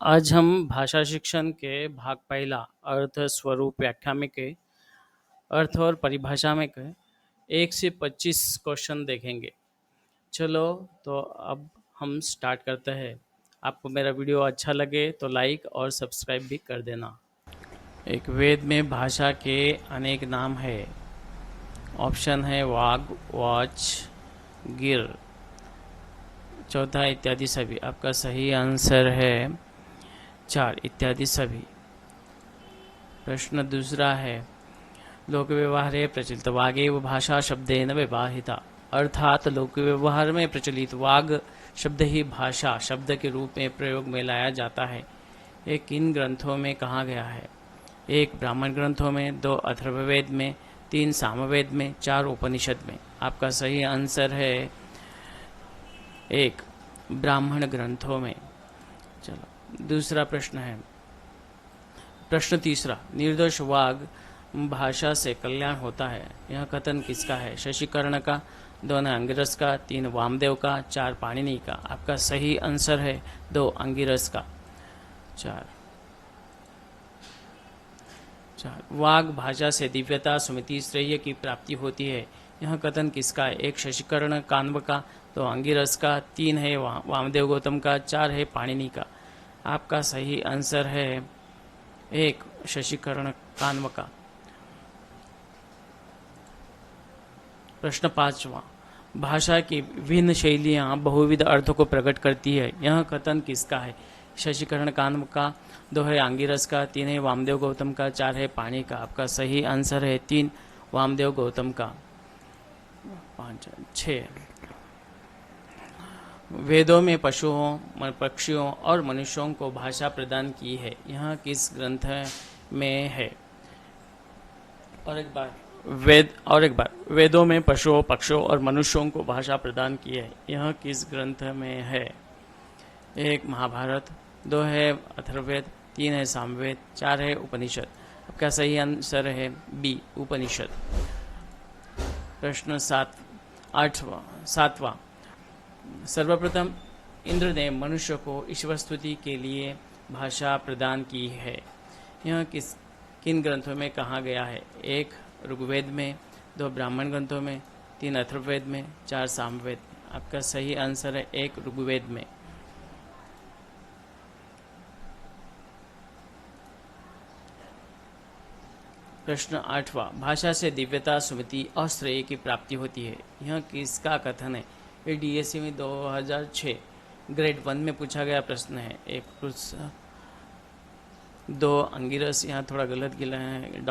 आज हम भाषा शिक्षण के भाग पहला अर्थ स्वरूप व्याख्या में के अर्थ और परिभाषा में के 1 से 25 क्वेश्चन देखेंगे। चलो तो अब हम स्टार्ट करते हैं। आपको मेरा वीडियो अच्छा लगे तो लाइक और सब्सक्राइब भी कर देना। एक वेद में भाषा के अनेक नाम है। ऑप्शन है वाग, वाच, गिर, चौथा इत्यादि सभी। आपका सही आंसर है 4 इत्यादि सभी। प्रश्न दूसरा है लोक व्यवहारे प्रचलित वागेव भाषा शब्देन व्यवहिता, अर्थात लोक व्यवहार में प्रचलित वाग शब्द ही भाषा शब्द के रूप में प्रयोग में लाया जाता है। ये किन ग्रंथों में कहा गया है? 1 ब्राह्मण ग्रंथों में, 2 अथर्ववेद में, 3 सामवेद में, 4 उपनिषद में। आपका सही आंसर है 1 ब्राह्मण ग्रंथों में। चलो दूसरा प्रश्न है। प्रश्न तीसरा, निर्दोष वाग भाषा से कल्याण होता है, यह कथन किसका है? शशिकर्ण का, 2 अंगिरस का, 3 वामदेव का, 4 पाणिनि का। आपका सही आंसर है 2 अंगिरस का। 4 वाग भाषा से दिव्यता, सुमति, श्रेय की प्राप्ति होती है, यह कथन किसका है? 1 शशिकर्ण कान्व का, 2 अंगिरस का, 3 है वामदेव गौतम का, 4 है पाणिनि का। आपका सही आंसर है 1 शशिकर्ण कान्व का। प्रश्न 5वां, भाषा की विभिन्न शैलियां बहुविध अर्थों को प्रकट करती है, यह कथन किसका है? शशिकर्ण कान्व का, 2 है अंगिरस का, 3 है वामदेव गौतम का, 4 है पाणिनि का। आपका सही आंसर है 3 वामदेव गौतम का। 6 वेदों में पशुओं, पक्षियों और मनुष्यों को भाषा प्रदान की है, यह किस ग्रंथ में है? और एक बार वेदों में पशुओं, पक्षियों और मनुष्यों को भाषा प्रदान की है, यह किस ग्रंथ में है? 1 महाभारत, 2 है अथर्ववेद, 3 है सामवेद, 4 है उपनिषद। आपका सही आंसर है बी उपनिषद। प्रश्न 7वां, सर्वप्रथम इंद्र ने मनुष्य को ईश्वर स्तुति के लिए भाषा प्रदान की है, यह किन ग्रंथों में कहा गया है? 1 ऋग्वेद में, 2 ब्राह्मण ग्रंथों में, 3 अथर्ववेद में, 4 सामवेद में। आपका सही आंसर है 1 ऋग्वेद में। प्रश्न 8वां, भाषा से दिव्यता, सुमति और श्रेय की प्राप्ति होती है, यह किसका कथन है? ये डीएससी में 2006 ग्रेड 1 में पूछा गया प्रश्न है। 1 2 अंगिरस, यहाँ थोड़ा गलत गिला है,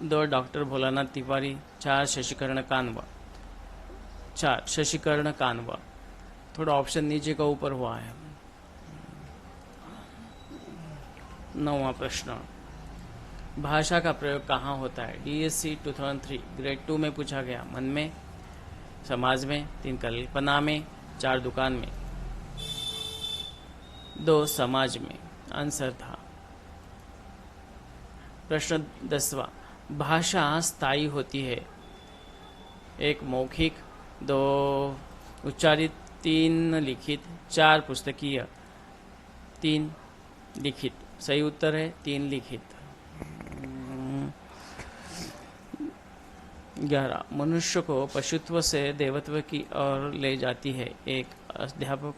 2 डॉक्टर भोलानाथ तिवारी, 4 शशिकर्ण कान्व। थोड़ा ऑप्शन नीचे का ऊपर हुआ है। 9वां प्रश्न, भाषा का प्रयोग कहाँ होता है? डीएससी 2003 ग्रेड 2 में पूछा गया। मन में, समाज में, 3 कल्पना में, 4 दुकान में, 2 समाज में आंसर था। प्रश्न 10वां, भाषा स्थायी होती है, 1 मौखिक, 2 उच्चारित, 3 लिखित, 4 पुस्तकीय, 3 लिखित। सही उत्तर है 3 लिखित। 11 मनुष्य को पशुत्व से देवत्व की ओर ले जाती है, 1 अध्यापक,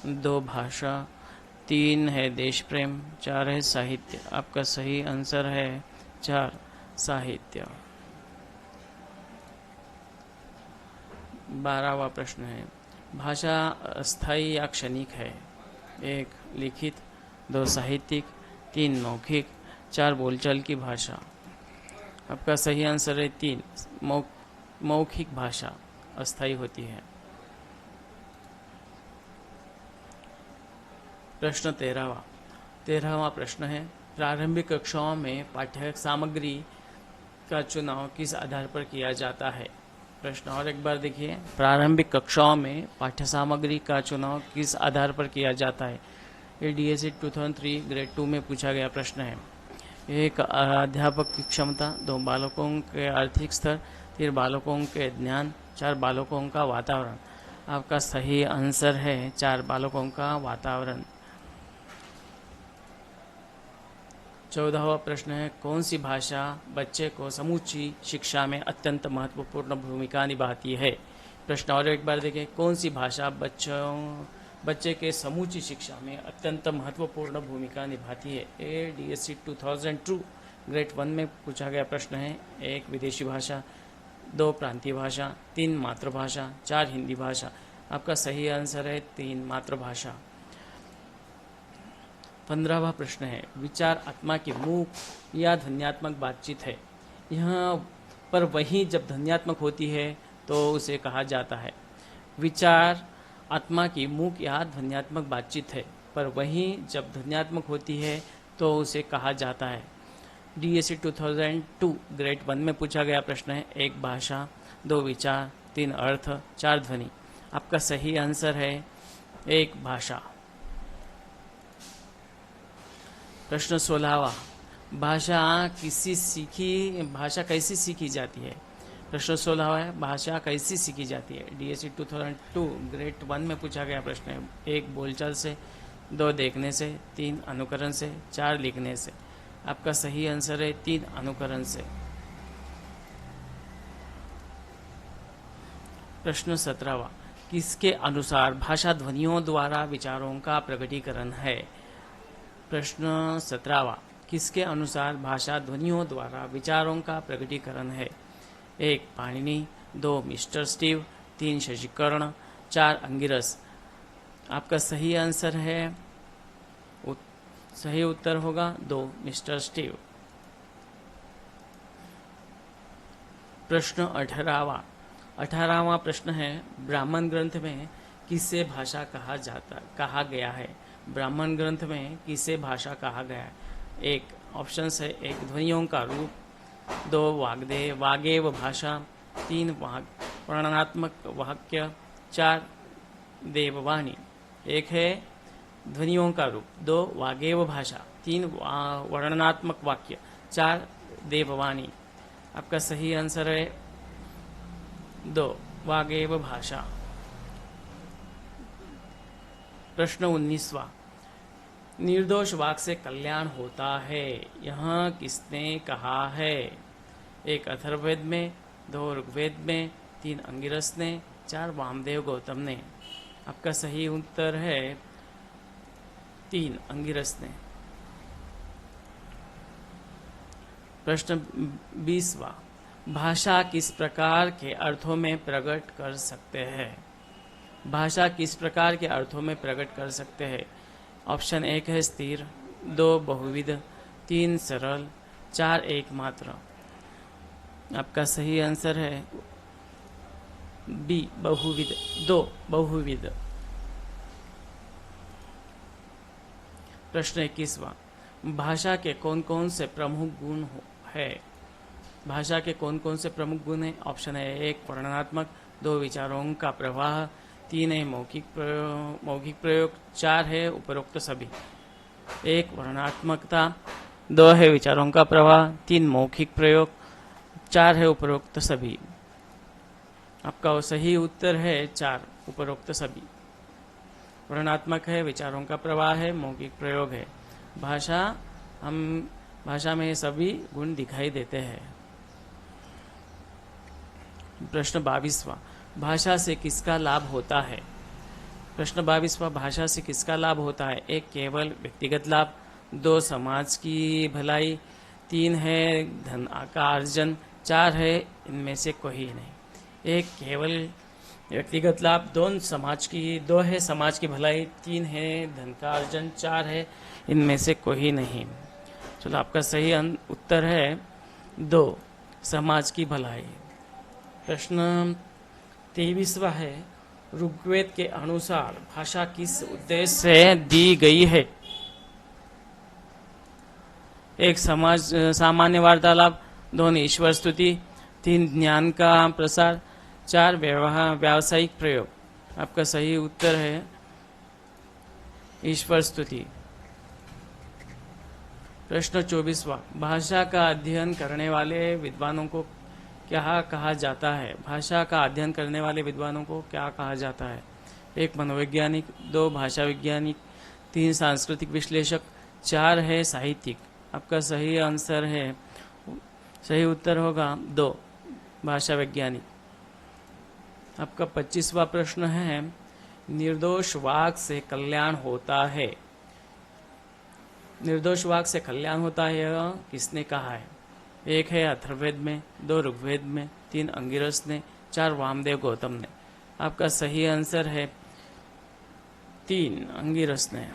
2 भाषा, 3 है देश प्रेम, 4 है साहित्य। आपका सही आंसर है 4 साहित्य। 12वां प्रश्न है, भाषा अस्थायी या क्षणिक है? 1 लिखित, 2 साहित्यिक, 3 मौखिक, 4 बोलचाल की भाषा। आपका सही आंसर है 3 मौखिक भाषा अस्थायी होती है। प्रश्न 13वां प्रश्न है, प्रारंभिक कक्षाओं में पाठ्य सामग्री का चुनाव किस आधार पर किया जाता है? प्रश्न और एक बार देखिए, प्रारंभिक कक्षाओं में पाठ्य सामग्री का चुनाव किस आधार पर किया जाता है? ये डीएससी 2003 ग्रेड 2 में पूछा गया प्रश्न है। 1 अध्यापक की क्षमता, 2 बालकों के आर्थिक स्तर, 3 बालकों के ज्ञान, 4 बालकों का वातावरण। आपका सही आंसर है 4 बालकों का वातावरण। 14वां प्रश्न है, कौन सी भाषा बच्चे को समूची शिक्षा में अत्यंत महत्वपूर्ण भूमिका निभाती है। प्रश्न और एक बार देखें, कौन सी भाषा बच्चे के समूची शिक्षा में अत्यंत महत्वपूर्ण भूमिका निभाती है। DSC 2002 ग्रेड 1 में पूछा गया प्रश्न है। 1 विदेशी भाषा, 2 प्रांतीय भाषा, 3 मातृभाषा, 4 हिंदी भाषा। आपका सही आंसर है 3 मातृभाषा। 15वां प्रश्न है, विचार आत्मा की मूक या ध्वन्यात्मक बातचीत है। यहाँ पर वही जब ध्वन्यात्मक होती है तो उसे कहा जाता है। विचार आत्मा की मूक या ध्वन्यात्मक बातचीत है, पर वही जब ध्वन्यात्मक होती है तो उसे कहा जाता है। DSC 2002 ग्रेड 1 में पूछा गया प्रश्न है। 1 भाषा, 2 विचार, 3 अर्थ, 4 ध्वनि। आपका सही आंसर है 1 भाषा। प्रश्न 16वां, भाषा कैसी सीखी जाती है। प्रश्न 16वां है, भाषा कैसी सीखी जाती है। DSC 2002 ग्रेड 1 में पूछा गया प्रश्न है। 1 बोलचाल से, 2 देखने से, 3 अनुकरण से, 4 लिखने से। आपका सही आंसर है 3 अनुकरण से। प्रश्न 17वां, किसके अनुसार भाषा ध्वनियों द्वारा विचारों का प्रकटीकरण है। प्रश्न 17वां, किसके अनुसार भाषा ध्वनियों द्वारा विचारों का प्रकटीकरण है। 1 पाणिनि, 2 मिस्टर स्टीव, 3 शशिकर्ण, 4 अंगिरस। आपका सही आंसर है, सही उत्तर होगा 2 मिस्टर स्टीव। प्रश्न 18वां प्रश्न है, ब्राह्मण ग्रंथ में किसे भाषा कहा गया है। ब्राह्मण ग्रंथ में किसे भाषा कहा गया है। 1 ऑप्शन है, 1 ध्वनियों का रूप, 2 वागेव भाषा, 3 वर्णनात्मक वाक्य, 4 देववाणी। 1 है ध्वनियों का रूप, 2 वागेव भाषा, 3 वर्णनात्मक वाक्य, 4 देववाणी। आपका सही आंसर है 2 वागेव भाषा। प्रश्न 19वां, निर्दोष वाक से कल्याण होता है, यह किसने कहा है। 1 अथर्ववेद में, 2 ऋग्वेद में, 3 अंगिरस ने, 4 वामदेव गौतम ने। आपका सही उत्तर है 3 अंगिरस ने। प्रश्न 20वां, भाषा किस प्रकार के अर्थों में प्रकट कर सकते हैं। भाषा किस प्रकार के अर्थों में प्रकट कर सकते हैं। ऑप्शन 1 है स्थिर, 2 बहुविध, 3 सरल, 4 एकमात्र। आपका सही आंसर है बी बहुविध, 2 बहुविध। प्रश्न 21वां, भाषा के कौन कौन से प्रमुख गुण है। भाषा के कौन कौन से प्रमुख गुण हैं। ऑप्शन है 1 वर्णनात्मक, 2 विचारों का प्रवाह, 3 है मौखिक प्रयोग, 4 है उपरोक्त सभी। 1 वर्णनात्मकता, 2 है विचारों का प्रवाह, 3 मौखिक प्रयोग, 4 है उपरोक्त सभी। आपका सही उत्तर है 4 उपरोक्त सभी। वर्णनात्मक है, विचारों का प्रवाह है, मौखिक प्रयोग है। भाषा में सभी गुण दिखाई देते हैं। प्रश्न 22वां, भाषा से किसका लाभ होता है। प्रश्न 22वां, भाषा से किसका लाभ होता है। 1 केवल व्यक्तिगत लाभ, 2 समाज की भलाई, 3 है धन का अर्जन, 4 है इनमें से कोई नहीं। 1 केवल व्यक्तिगत लाभ, 2 है समाज की भलाई, 3 है धन का अर्जन, 4 है इनमें से कोई नहीं। चलो आपका सही उत्तर है 2 समाज की भलाई। प्रश्न 23वां है, ऋग्वेद के अनुसार भाषा किस उद्देश्य से दी गई है। 1 सामान्य वार्तालाप, 2 ईश्वर स्तुति, 3 ज्ञान का प्रसार, 4 व्यावसायिक प्रयोग। आपका सही उत्तर है ईश्वर स्तुति। प्रश्न 24वां, भाषा का अध्ययन करने वाले विद्वानों को क्या कहा जाता है। भाषा का अध्ययन करने वाले विद्वानों को क्या कहा जाता है। 1 मनोवैज्ञानिक, 2 भाषा वैज्ञानिक, 3 सांस्कृतिक विश्लेषक, 4 है साहित्यिक। आपका सही आंसर है, सही उत्तर होगा 2, भाषा वैज्ञानिक। आपका 25वां प्रश्न है, निर्दोष वाक् से कल्याण होता है। निर्दोष वाक् से कल्याण होता है यह किसने कहा है? 1 है अथर्ववेद में, 2 ऋग्वेद में, 3 अंगिरस ने, 4 वामदेव गौतम ने। आपका सही आंसर है 3 अंगिरस ने।